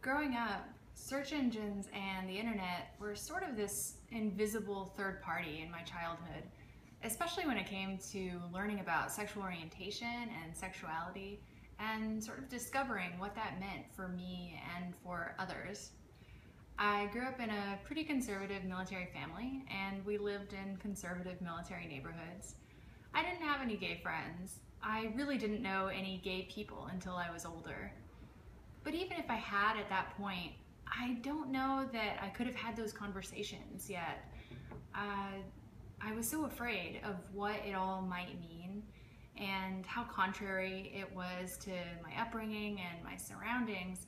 Growing up, search engines and the internet were sort of this invisible third party in my childhood, especially when it came to learning about sexual orientation and sexuality and sort of discovering what that meant for me and for others. I grew up in a pretty conservative military family, and we lived in conservative military neighborhoods. I didn't have any gay friends. I really didn't know any gay people until I was older. But even if I had at that point, I don't know that I could have had those conversations yet. I was so afraid of what it all might mean and how contrary it was to my upbringing and my surroundings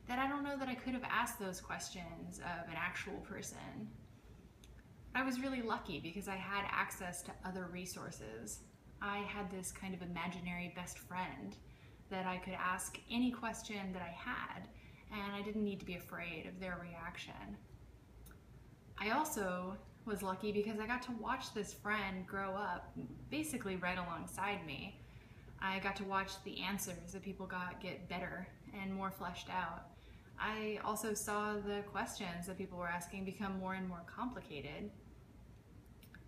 that I don't know that I could have asked those questions of an actual person. I was really lucky because I had access to other resources. I had this kind of imaginary best friend that I could ask any question that I had, and I didn't need to be afraid of their reaction. I also was lucky because I got to watch this friend grow up basically right alongside me. I got to watch the answers that people got get better and more fleshed out. I also saw the questions that people were asking become more and more complicated.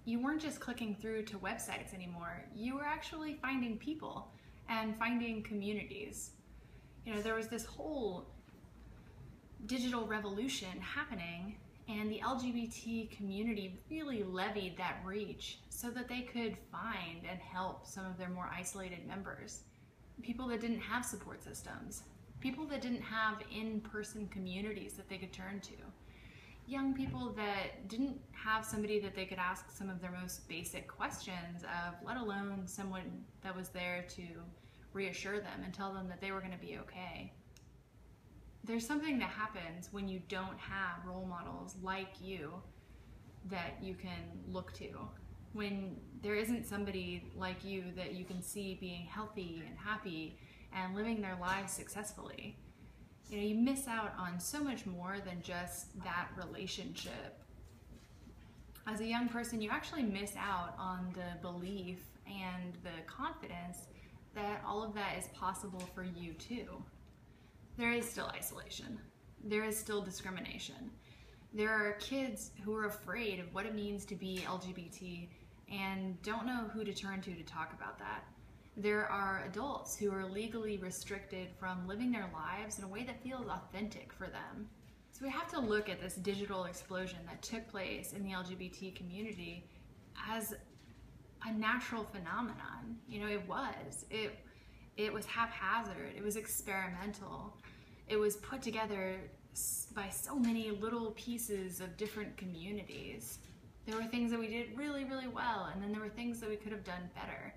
You weren't just clicking through to websites anymore, you were actually finding people and finding communities. You know, there was this whole digital revolution happening, and the LGBT community really levied that reach so that they could find and help some of their more isolated members. People that didn't have support systems, people that didn't have in-person communities that they could turn to, young people that didn't have somebody that they could ask some of their most basic questions of, let alone someone that was there to reassure them and tell them that they were going to be okay. There's something that happens when you don't have role models like you that you can look to. When there isn't somebody like you that you can see being healthy and happy and living their lives successfully. You know, you miss out on so much more than just that relationship. As a young person, you actually miss out on the belief and the confidence that all of that is possible for you too. There is still isolation. There is still discrimination. There are kids who are afraid of what it means to be LGBT and don't know who to turn to talk about that. There are adults who are legally restricted from living their lives in a way that feels authentic for them. So we have to look at this digital explosion that took place in the LGBT community as a natural phenomenon. You know, it was haphazard, it was experimental, it was put together by so many little pieces of different communities. There were things that we did really, really well, and then there were things that we could have done better.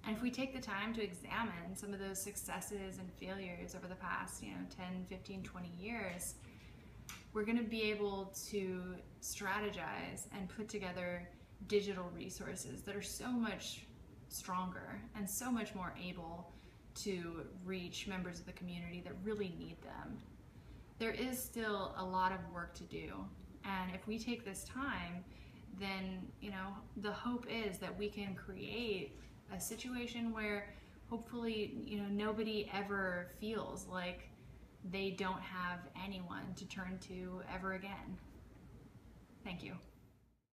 And if we take the time to examine some of those successes and failures over the past, 10, 15, 20 years, we're going to be able to strategize and put together digital resources that are so much stronger and so much more able to reach members of the community that really need them. There is still a lot of work to do, and if we take this time, then the hope is that we can create a situation where hopefully nobody ever feels like they don't have anyone to turn to ever again. Thank you.